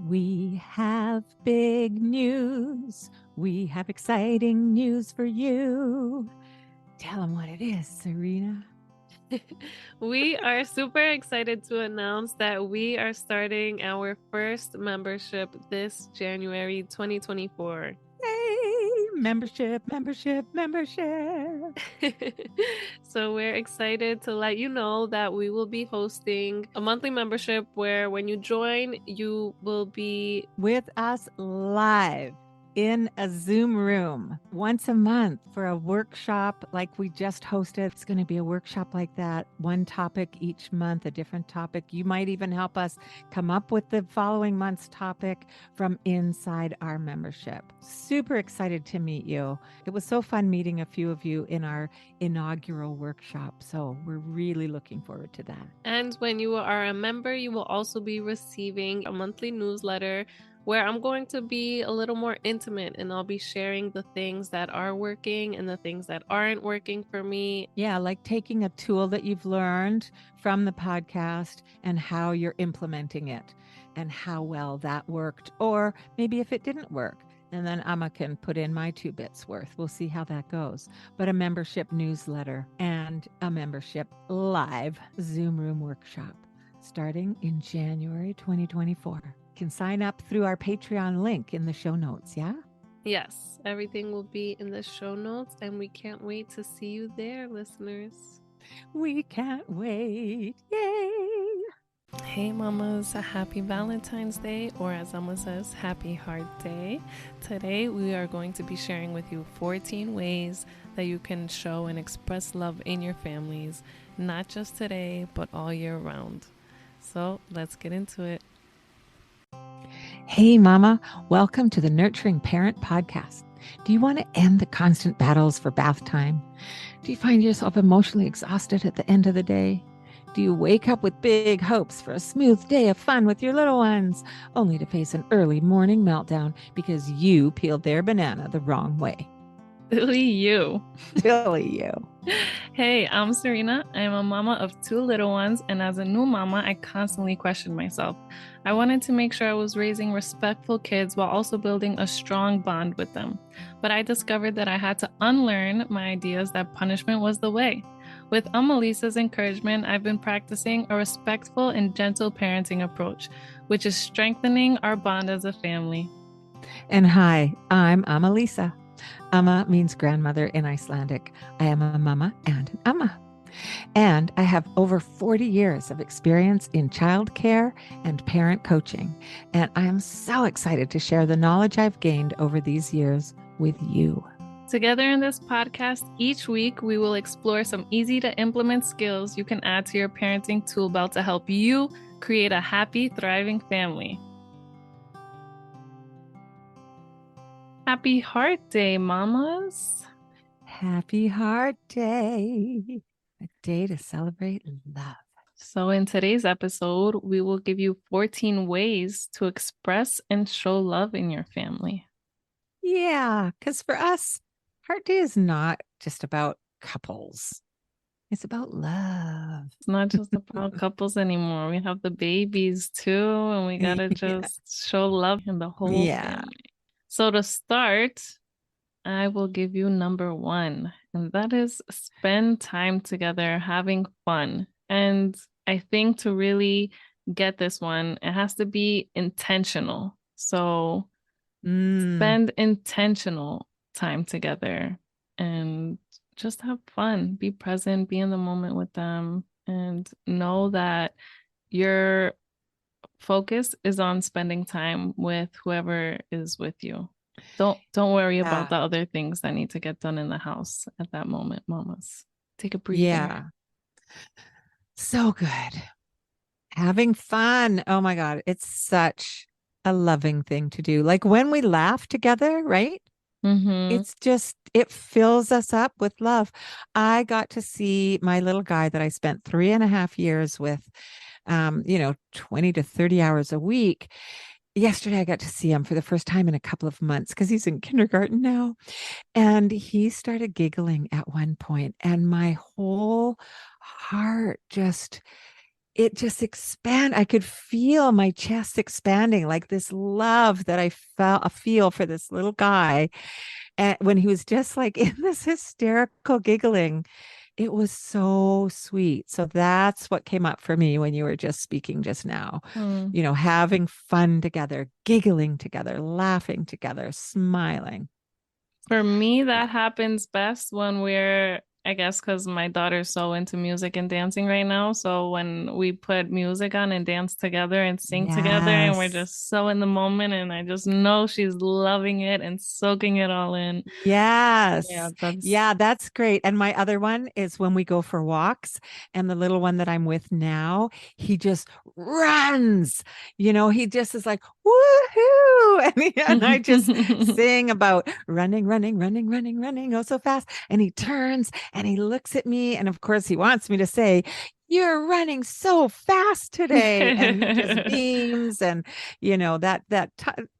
We have big news. We have exciting news for you. Tell them what it is, Serena. We are super excited to announce that we are starting our first membership this January 2024. Yay! Membership. So we're excited to let you know that we will be hosting a monthly membership where when you join, you will be with us live in a Zoom room once a month for a workshop like we just hosted. It's going to be a workshop like that, one topic each month, a different topic. You might even help us come up with the following month's topic from inside our membership. Super excited to meet you. It was so fun meeting a few of you in our inaugural workshop. So we're really looking forward to that. And when you are a member, you will also be receiving a monthly newsletter where I'm going to be a little more intimate and I'll be sharing the things that are working and the things that aren't working for me. Yeah, like taking a tool that you've learned from the podcast and how you're implementing it and how well that worked, or maybe if it didn't work. And then Amma can put in my 2 bits worth. We'll see how that goes. But a membership newsletter and a membership live Zoom room workshop starting in January 2024. Can sign up through our Patreon link in the show notes, yeah? Yes, everything will be in the show notes, and we can't wait to see you there, listeners. We can't wait. Yay! Hey mamas, happy Valentine's Day, or as Amma says, happy Heart Day. Today we are going to be sharing with you 14 ways that you can show and express love in your families, not just today, but all year round. So let's get into it. Hey, Mama, welcome to the Nurturing Parent Podcast. Do you want to end the constant battles for bath time? Do you find yourself emotionally exhausted at the end of the day? Do you wake up with big hopes for a smooth day of fun with your little ones, only to face an early morning meltdown because you peeled their banana the wrong way? Silly you. Silly you. Hey, I'm Serena. I'm a mama of 2 little ones, and as a new mama, I constantly questioned myself. I wanted to make sure I was raising respectful kids while also building a strong bond with them. But I discovered that I had to unlearn my ideas that punishment was the way. With Amalisa's encouragement, I've been practicing a respectful and gentle parenting approach, which is strengthening our bond as a family. And hi, I'm Amalisa. Amma means grandmother in Icelandic. I am a mama and an amma. And I have over 40 years of experience in childcare and parent coaching. And I am so excited to share the knowledge I've gained over these years with you. Together in this podcast, each week we will explore some easy to implement skills you can add to your parenting tool belt to help you create a happy, thriving family. Happy Heart Day, mamas. Happy Heart Day, a day to celebrate love. So in today's episode, we will give you 14 ways to express and show love in your family. Yeah, because for us, Heart Day is not just about couples. It's about love. It's not just about couples anymore. We have the babies too, and we gotta just show love in the whole family. So to start, I will give you number 1, and that is spend time together having fun. And I think to really get this one, it has to be intentional. So spend intentional time together and just have fun, be present, be in the moment with them, and know that your focus is on spending time with whoever is with you. Don't worry about the other things that need to get done in the house at that moment, mamas. Take a breather. Yeah. So good. Having fun. Oh my God. It's such a loving thing to do. Like when we laugh together, right? It's just, it fills us up with love. I got to see my little guy that I spent 3.5 years with, 20 to 30 hours a week. Yesterday, I got to see him for the first time in a couple of months because he's in kindergarten now. And he started giggling at one point, and my whole heart just it just expand. I could feel my chest expanding, like this love that I feel for this little guy. And when he was just like in this hysterical giggling, it was so sweet. So that's what came up for me when you were just speaking just now. Mm. Having fun together, giggling together, laughing together, smiling. For me, Yeah. that happens best when we're, I guess, because my daughter's so into music and dancing right now. So when we put music on and dance together and sing together, and we're Yes. just so in the moment, and I just know she's loving it and soaking it all in. Yeah, Yes. that's Yeah, that's great. And my other one is when we go for walks, and the little one that I'm with now, he just runs. He just is like, woohoo. And I just sing about running, running, running, running, running, oh, so fast. And he turns and he looks at me. And of course, he wants me to say, you're running so fast today. And he just beams. And,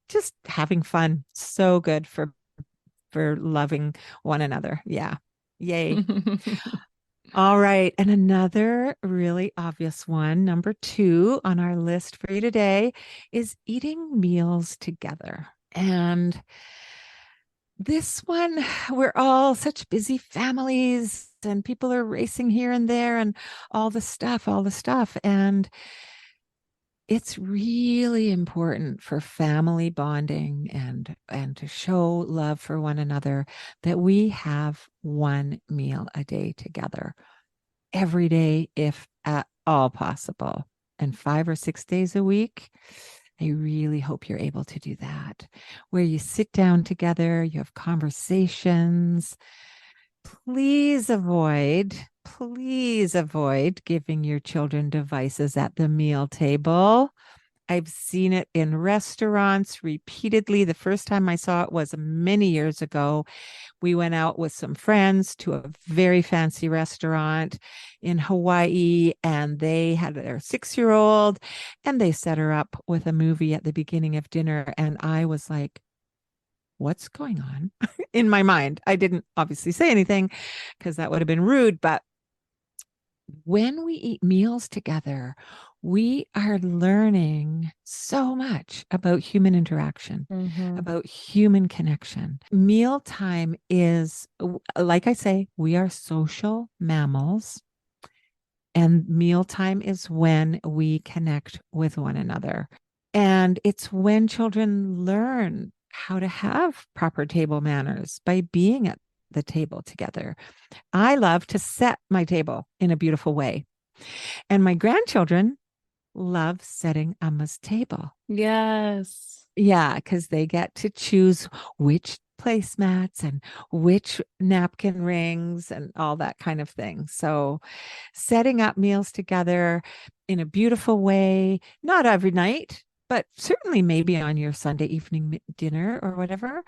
just having fun. So good for loving one another. Yeah. Yay. All right. And another really obvious one, number 2 on our list for you today is eating meals together. And this one, we're all such busy families and people are racing here and there and all the stuff, all the stuff. And it's really important for family bonding and to show love for one another that we have one meal a day together every day if at all possible, and 5 or 6 days a week. I really hope you're able to do that, where you sit down together, you have conversations. Please avoid giving your children devices at the meal table. I've seen it in restaurants repeatedly. The first time I saw it was many years ago. We went out with some friends to a very fancy restaurant in Hawaii, and they had their 6-year-old, and they set her up with a movie at the beginning of dinner. And I was like, what's going on in my mind? I didn't obviously say anything because that would have been rude, but when we eat meals together, we are learning so much about human interaction, Mhm. about human connection. Mealtime is, like I say, we are social mammals, and mealtime is when we connect with one another. And it's when children learn how to have proper table manners by being at the table together. I love to set my table in a beautiful way. And my grandchildren love setting Emma's table. Yes. Yeah, because they get to choose which placemats and which napkin rings and all that kind of thing. So, setting up meals together in a beautiful way, not every night, but certainly maybe on your Sunday evening dinner or whatever.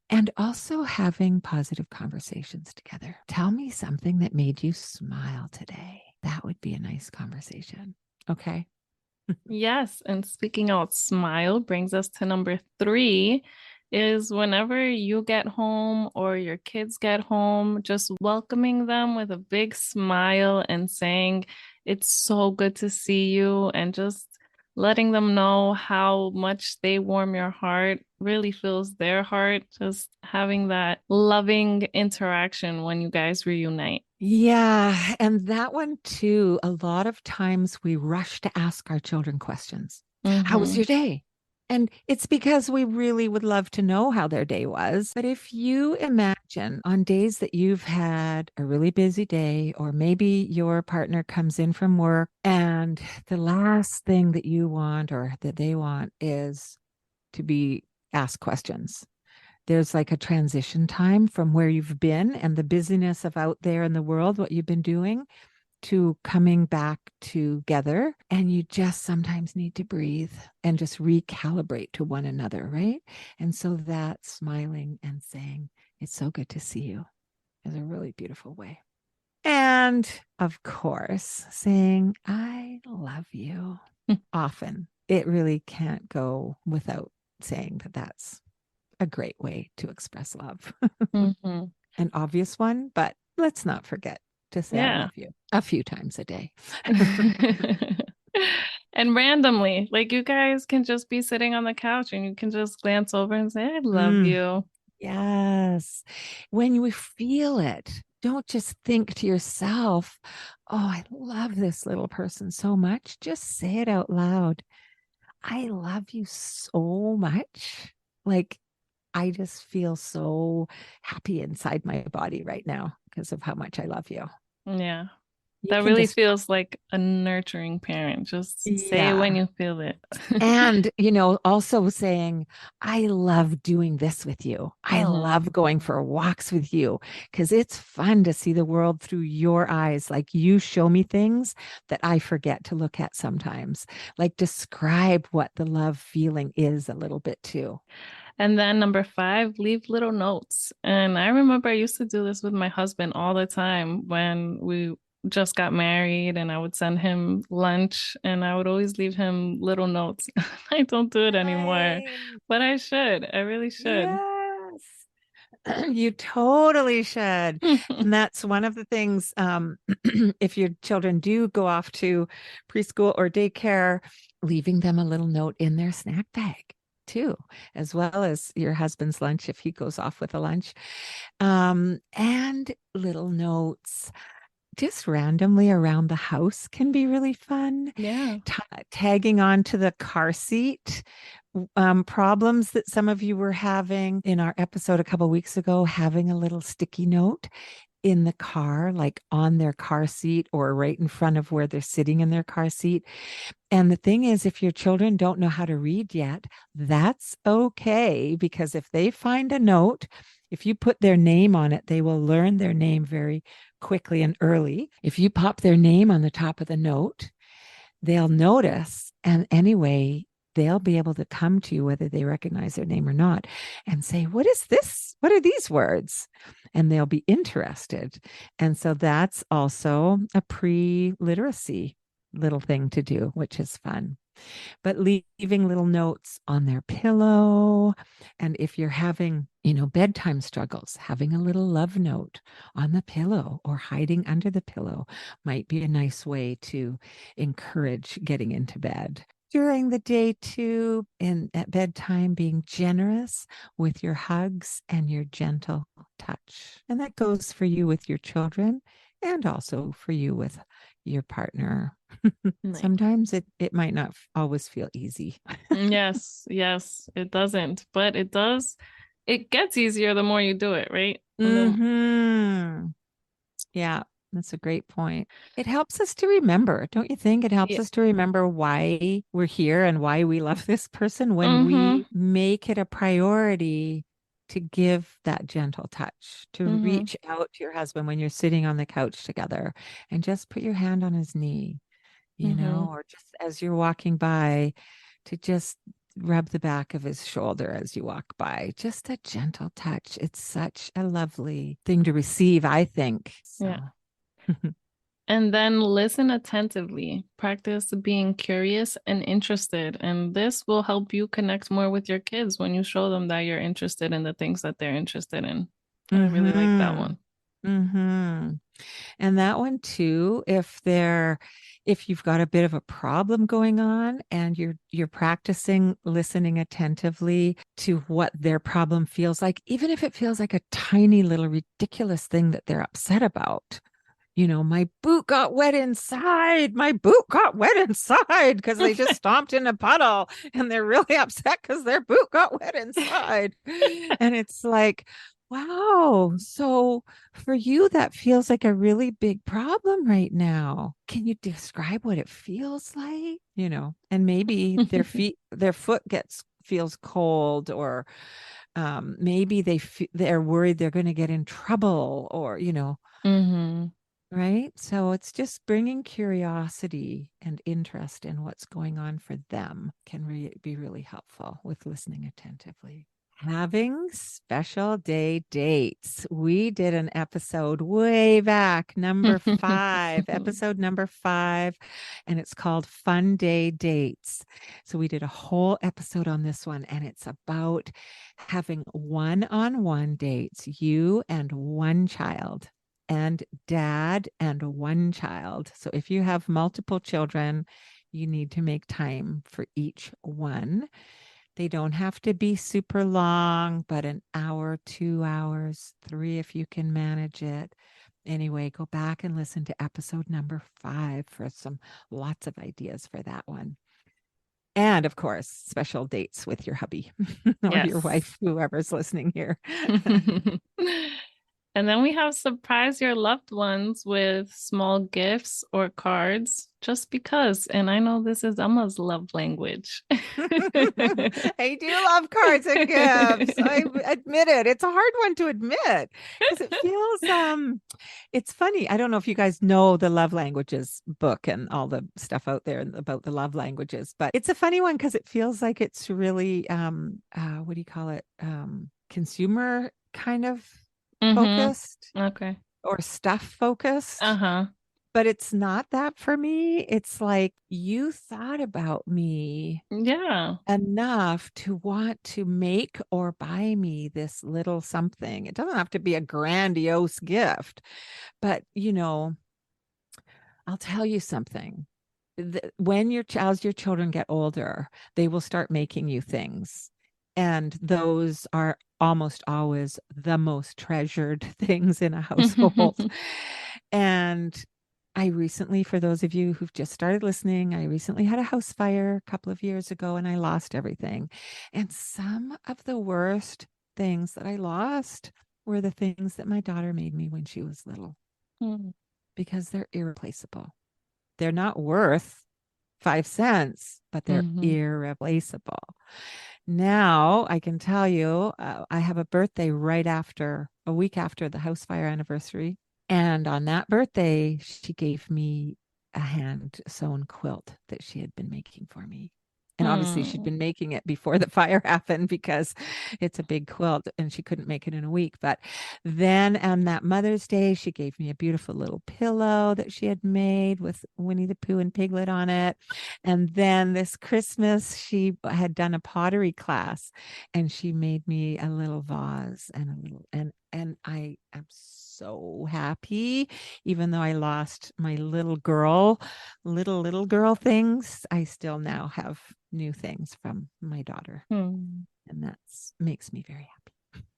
And also having positive conversations together. Tell me something that made you smile today. That would be a nice conversation. Okay. Yes, and speaking out smile brings us to number 3 is whenever you get home or your kids get home, just welcoming them with a big smile and saying, it's so good to see you, and just letting them know how much they warm your heart really fills their heart. Just having that loving interaction when you guys reunite. Yeah. And that one too, a lot of times we rush to ask our children questions. How was Mm-hmm. your day? And it's because we really would love to know how their day was. But if you imagine on days that you've had a really busy day, or maybe your partner comes in from work and the last thing that you want or that they want is to be asked questions. There's like a transition time from where you've been and the busyness of out there in the world, what you've been doing, to coming back together. And you just sometimes need to breathe and just recalibrate to one another, right? And so that smiling and saying, it's so good to see you, is a really beautiful way. And of course, saying, I love you often. It really can't go without saying that that's a great way to express love. Mm-hmm. An obvious one, but let's not forget. to say I Yeah. love you a few times a day. And randomly, like you guys can just be sitting on the couch and you can just glance over and say, I love Mm, you. yes. When you feel it, don't just think to yourself, oh, I love this little person so much. Just say it out loud. I love you so much. Like, I just feel so happy inside my body right now because of how much I love you. Yeah. You That can really just, feels like a nurturing parent. Just say it when yeah. you feel it. And, also saying, I love doing this with you. I Hmm. love going for walks with you because it's fun to see the world through your eyes. Like you show me things that I forget to look at sometimes. Like describe what the love feeling is a little bit too. And then number 5, leave little notes. And I remember I used to do this with my husband all the time when we just got married, and I would send him lunch and I would always leave him little notes. I don't do it anymore, Same. but I should. I really should. Yes. You totally should. And that's one of the things, if your children do go off to preschool or daycare, leaving them a little note in their snack bag too, as well as your husband's lunch if he goes off with a lunch. And little notes just randomly around the house can be really fun. Yeah. Tagging on to the car seat problems that some of you were having in our episode a couple weeks ago, having a little sticky note in the car, like on their car seat or right in front of where they're sitting in their car seat. And the thing is, if your children don't know how to read yet, that's okay, because if they find a note, if you put their name on it, they will learn their name very quickly and early. If you pop their name on the top of the note, they'll notice. And anyway, they'll be able to come to you, whether they recognize their name or not, and say, what is this? What are these words? And they'll be interested. And so that's also a pre literacy little thing to do, which is fun. But leaving little notes on their pillow. And if you're having, bedtime struggles, having a little love note on the pillow or hiding under the pillow might be a nice way to encourage getting into bed. During the day, too, and at bedtime, being generous with your hugs and your gentle touch. And that goes for you with your children and also for you with your partner. Nice. Sometimes it might not always feel easy. Yes, yes, it doesn't, but it does. It gets easier the more you do it, right? And then, Mm-hmm. Yeah, that's a great point. It helps us to remember, don't you think? It helps yeah. us to remember why we're here and why we love this person when Mm-hmm. we make it a priority to give that gentle touch, to Mm-hmm. reach out to your husband when you're sitting on the couch together and just put your hand on his knee, Mm-hmm. or just as you're walking by, to just rub the back of his shoulder as you walk by. Just a gentle touch. It's such a lovely thing to receive, I think. Yeah. So, And then listen attentively. Practice being curious and interested. And this will help you connect more with your kids when you show them that you're interested in the things that they're interested in. I really like that mm-hmm. one. Mm-hmm. And that one too, if you've got a bit of a problem going on and you're practicing listening attentively to what their problem feels like, even if it feels like a tiny little ridiculous thing that they're upset about. My boot got wet inside. My boot got wet inside because they just stomped in a puddle and they're really upset because their boot got wet inside. And it's like, wow. So for you, that feels like a really big problem right now. Can you describe what it feels like? And maybe their foot feels cold, or maybe they're worried they're going to get in trouble, or Mm-hmm. right? So it's just bringing curiosity and interest in what's going on for them can be really helpful with listening attentively. Having special day dates. We did an episode way back, episode number 5, and it's called Fun Day Dates. So we did a whole episode on this one, and it's about having one-on-one dates, you and one child. and dad and one child. So if you have multiple children, you need to make time for each one. They don't have to be super long, but an hour, 2 hours, three if you can manage it. Anyway, go back and listen to episode number 5 for some lots of ideas for that one. And of course, special dates with your hubby or your Yes. wife, whoever's listening here. And then we have surprise your loved ones with small gifts or cards just because. And I know this is Emma's love language. I do love cards and gifts. I admit it. It's a hard one to admit because it feels it's funny. I don't know if you guys know the love languages book and all the stuff out there about the love languages, but it's a funny one because it feels like it's really what do you call it? Consumer kind of focused Okay. or stuff focused. Uh-huh. But it's not that for me. It's like you thought about me Yeah. enough to want to make or buy me this little something. It doesn't have to be a grandiose gift, but I'll tell you something. When as your children get older, they will start making you things. And those are almost always the most treasured things in a household. And I recently, for those of you who've just started listening, I recently had a house fire a couple of years ago and I lost everything. And some of the worst things that I lost were the things that my daughter made me when she was little because they're irreplaceable. They're not worth 5 cents, but they're irreplaceable. Now I can tell you, I have a birthday a week after the house fire anniversary. And on that birthday, she gave me a hand sewn quilt that she had been making for me. And obviously, she'd been making it before the fire happened because it's a big quilt and she couldn't make it in a week. But then on that Mother's Day, she gave me a beautiful little pillow that she had made with Winnie the Pooh and Piglet on it. And then this Christmas, she had done a pottery class and she made me a little vase and a little, and I am so happy, even though I lost my little girl things. I still now have new things from my daughter, and that makes me very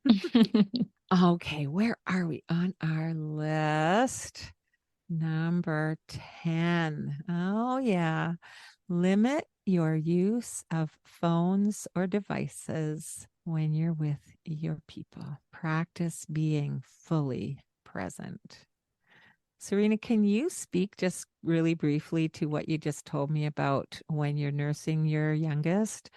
happy. Okay, where are we on our list? Number 10. Oh, yeah. Limit your use of phones or devices when you're with your people. Practice being fully present. Serena, can you speak just really briefly to what you just told me about when you're nursing your youngest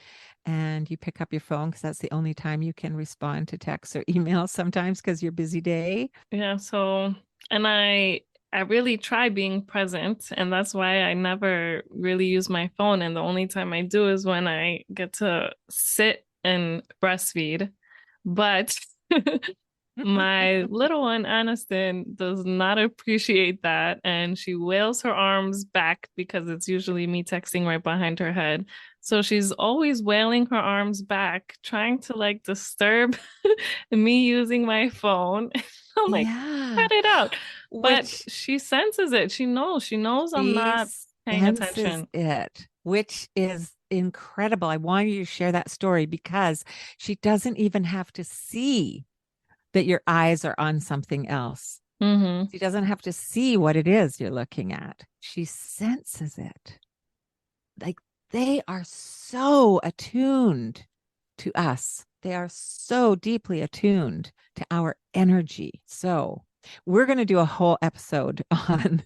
and you pick up your phone because that's the only time you can respond to texts or emails sometimes because you're busy day? Yeah, so and I really try being present, and that's why I never really use my phone. And the only time I do is when I get to sit and breastfeed. But my little one, Aniston, does not appreciate that. And she wails her arms back because it's usually me texting right behind her head. So she's always wailing her arms back, trying to like disturb me using my phone. I'm like, Yeah. cut it out. But Which she senses it. She knows I'm she not paying senses attention. it, which is incredible. I want you to share that story because she doesn't even have to see that your eyes are on something else. Mm-hmm. She doesn't have to see what it is you're looking at. She senses it. Like they are so attuned to us. They are so deeply attuned to our energy. So we're going to do a whole episode on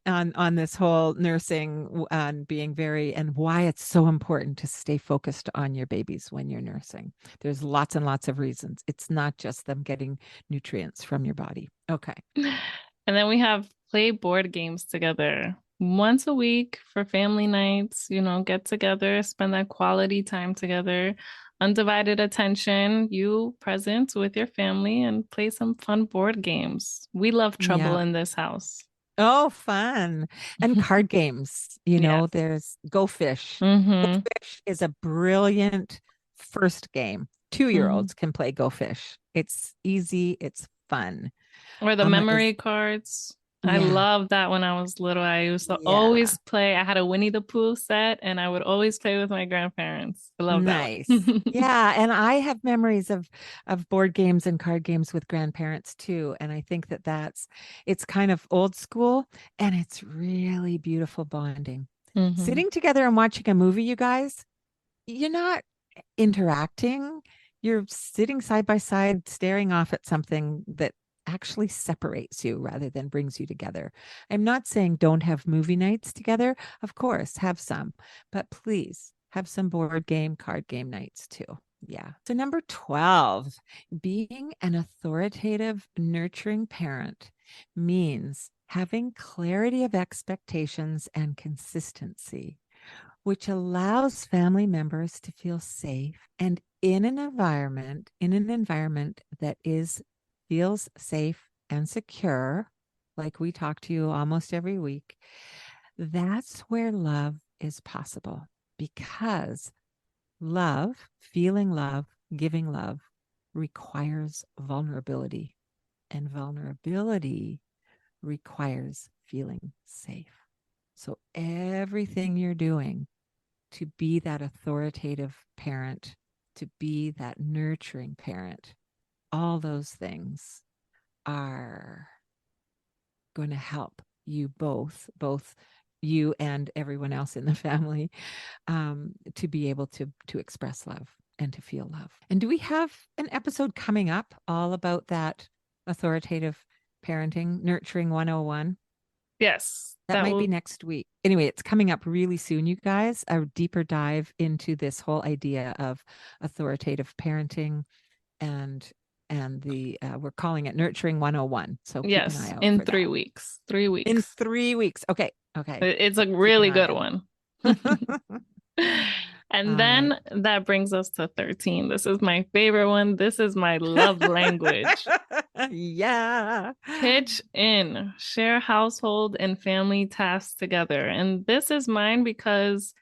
on this whole nursing and being very and why it's so important to stay focused on your babies when you're nursing. There's lots and lots of reasons. It's not just them getting nutrients from your body. Okay. And then we have play board games together once a week for family nights, get together, spend that quality time together, undivided attention, you present with your family and play some fun board games. We love trouble Yeah. in this house. Oh, fun. And card games, Yes. there's Go Fish. Go Mm-hmm. Fish is a brilliant first game. 2-year-olds can play Go Fish. It's easy, it's fun. Or the Is memory cards. I yeah, loved that when I was little. I used to yeah. always play. I had a Winnie the Pooh set and I would always play with my grandparents. I love that Nice. one. Yeah, and I have memories of board games and card games with grandparents too, and I think that it's kind of old school and it's really beautiful bonding. Hmm. Sitting together and watching a movie, you guys, you're not interacting. You're sitting side by side, staring off at something that actually separates you rather than brings you together. I'm not saying don't have movie nights together. Of course, have some, but please have some board game, card game nights too. Yeah. So, number 12, being an authoritative, nurturing parent means having clarity of expectations and consistency, which allows family members to feel safe and in an environment that is feels safe and secure, like we talk to you almost every week. That's where love is possible, because feeling love, giving love requires vulnerability, and vulnerability requires feeling safe. So everything you're doing to be that authoritative parent, to be that nurturing parent, all those things are going to help you both you and everyone else in the family, to be able to express love and to feel love. And do we have an episode coming up all about that authoritative parenting, nurturing 101? Yes, That that might be will. next week. Anyway, it's coming up really soon, you guys. A deeper dive into this whole idea of authoritative parenting, and the we're calling it Nurturing 101. So keep an eye Yes, out in for that. 3 weeks. Three In weeks. 3 weeks. Okay. Okay. It's a Keep an really eye good out. one. And All right. then that brings us to 13. This is my favorite one. This is my love language. Yeah. Pitch in, share household and family tasks together. And this is mine because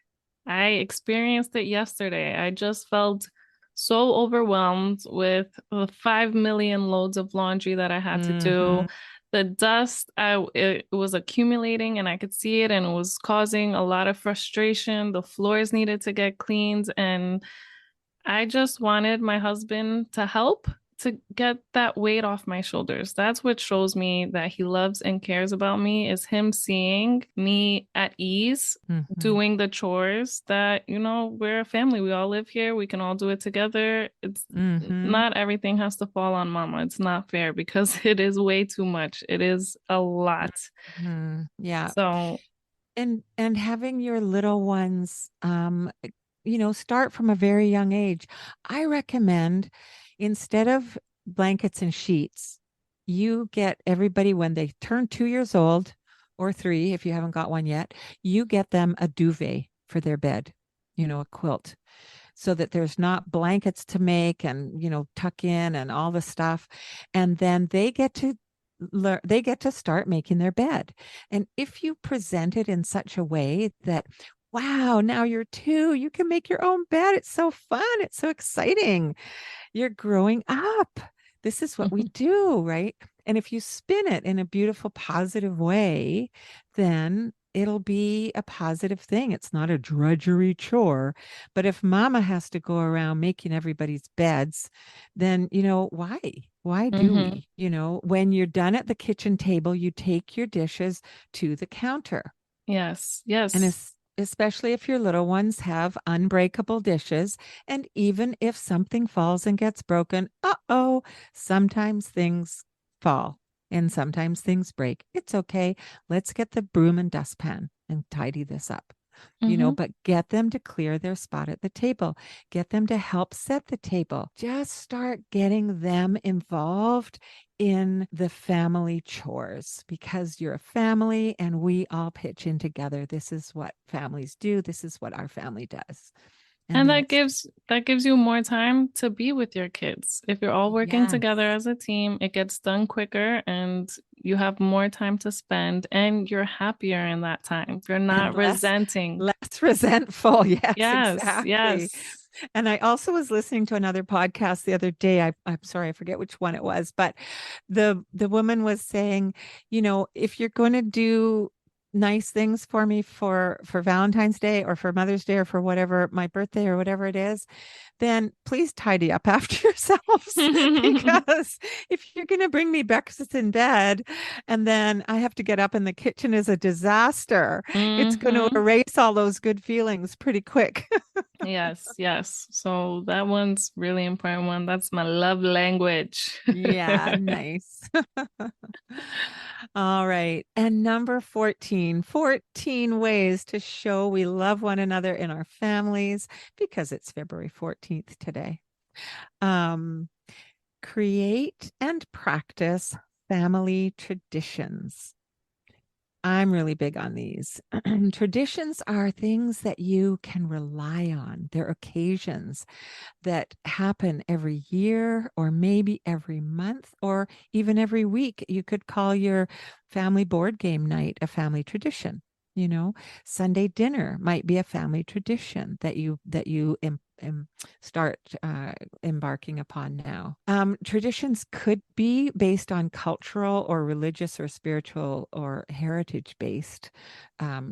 I experienced it yesterday. I just felt so overwhelmed with the 5 million loads of laundry that I had to do. Mm-hmm. The dust, it was accumulating and I could see it, and it was causing a lot of frustration. The floors needed to get cleaned, and I just wanted my husband to help to get that weight off my shoulders. That's what shows me that he loves and cares about me, is him seeing me at ease Mm-hmm. doing the chores, that, we're a family. We all live here. We can all do it together. It's Mm-hmm. not everything has to fall on mama. It's not fair because it is way too much. It is a lot. Mm-hmm. Yeah. So, And having your little ones, start from a very young age. I recommend, instead of blankets and sheets, you get everybody, when they turn 2 years old, or three if you haven't got one yet, you get them a duvet for their bed, a quilt, so that there's not blankets to make and tuck in and all the stuff. And then they get to start making their bed. And if you present it in such a way that, wow, now you're two, you can make your own bed, it's so fun, it's so exciting, you're growing up. This is what we do, right? And if you spin it in a beautiful, positive way, then it'll be a positive thing. It's not a drudgery chore. But if mama has to go around making everybody's beds, then, why? Why do mhm. we? When you're done at the kitchen table, you take your dishes to the counter. Yes, And yes. especially if your little ones have unbreakable dishes. And even if something falls and gets broken, sometimes things fall and sometimes things break. It's okay. Let's get the broom and dustpan and tidy this up. Hmm. But get them to clear their spot at the table. Get them to help set the table. Just start getting them involved in the family chores, because you're a family and we all pitch in together. This is what families do. This is what our family does. And And then that it's gives you more time to be with your kids. If you're all working yes, together as a team, it gets done quicker and you have more time to spend and you're happier in that time. You're and not less resenting. less resentful. Yes, Yes, exactly. yes. And I also was listening to another podcast the other day. I'm sorry, I forget which one it was, but the woman was saying, if you're going to do nice things for me for Valentine's Day or for Mother's Day or for whatever, my birthday or whatever it is, then please tidy up after yourselves. Because if you're going to bring me breakfast in bed and then I have to get up and the kitchen is a disaster, it's going to erase all those good feelings pretty quick. Yes, yes. So that one's really important one. That's my love language. Yeah, nice. All right. And number 14, 14 ways to show we love one another in our families because it's February 14th today. Create and practice family traditions. I'm really big on these. Traditions are things that you can rely on. They're occasions that happen every year or maybe every month or even every week. You could call your family board game night a family tradition. Sunday dinner might be a family tradition that you start embarking upon now. Traditions could be based on cultural or religious or spiritual or heritage based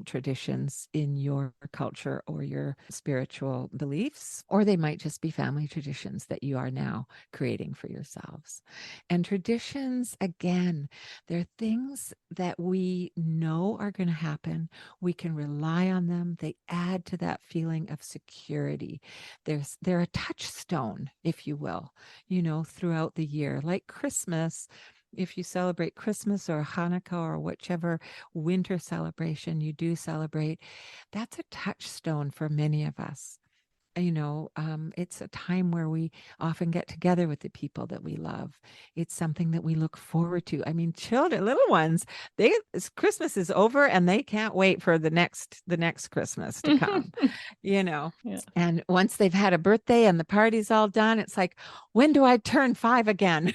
traditions in your culture or your spiritual beliefs, or they might just be family traditions that you are now creating for yourselves. And traditions, again, they're things that we know are going to happen. We can rely on them. They add to that feeling of security. They're a touchstone, if you will, throughout the year. Like Christmas, if you celebrate Christmas or Hanukkah or whichever winter celebration you do celebrate, that's a touchstone for many of us. It's a time where we often get together with the people that we love. It's something that we look forward to. I mean, children, little ones, Christmas is over and they can't wait for the next Christmas to come, Yeah. And once they've had a birthday and the party's all done, it's like, when do I turn 5 again?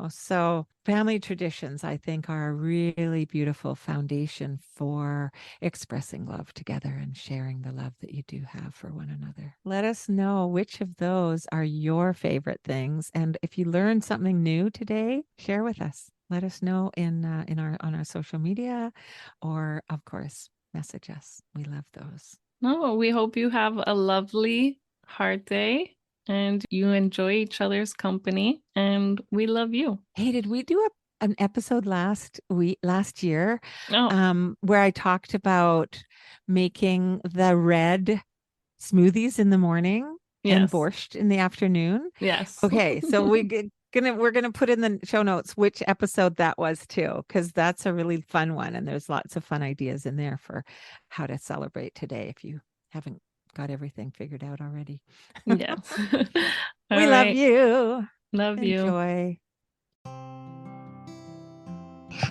So family traditions, I think, are a really beautiful foundation for expressing love together and sharing the love that you do have for one another. Let us know which of those are your favorite things. And if you learned something new today, share with us. Let us know on our social media, or of course, message us. We love those. No, we hope you have a lovely heart day and you enjoy each other's company, and we love you. Hey, did we do an episode last year Oh, where I talked about making the red smoothies in the morning and yes. borscht in the afternoon? Yes. Okay, so we're gonna put in the show notes which episode that was too, because that's a really fun one, and there's lots of fun ideas in there for how to celebrate today if you haven't got everything figured out already. Yes. All We love right. you. Love you. Enjoy.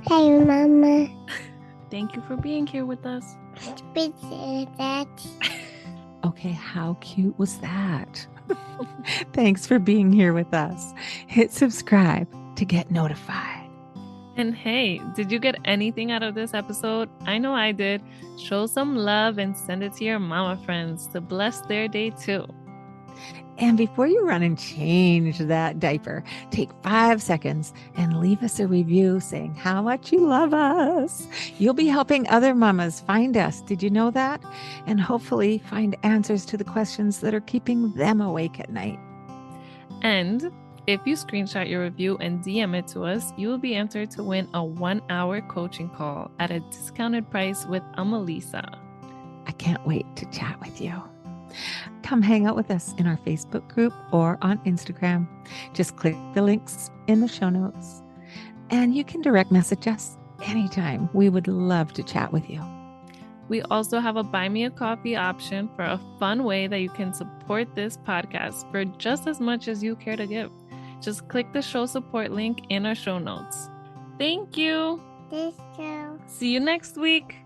Hey, Mama. Thank you for being here with us. Okay, how cute was that? Thanks for being here with us. Hit subscribe to get notified. And hey, did you get anything out of this episode? I know I did. Show some love and send it to your mama friends to bless their day too. And before you run and change that diaper, take 5 seconds and leave us a review saying how much you love us. You'll be helping other mamas find us. Did you know that? And hopefully find answers to the questions that are keeping them awake at night. And if you screenshot your review and DM it to us, you will be entered to win a 1-hour coaching call at a discounted price with Amelisa. I can't wait to chat with you. Come hang out with us in our Facebook group or on Instagram. Just click the links in the show notes, and you can direct message us anytime. We would love to chat with you. We also have a buy me a coffee option for a fun way that you can support this podcast for just as much as you care to give. Just click the show support link in our show notes. Thank you. See you next week.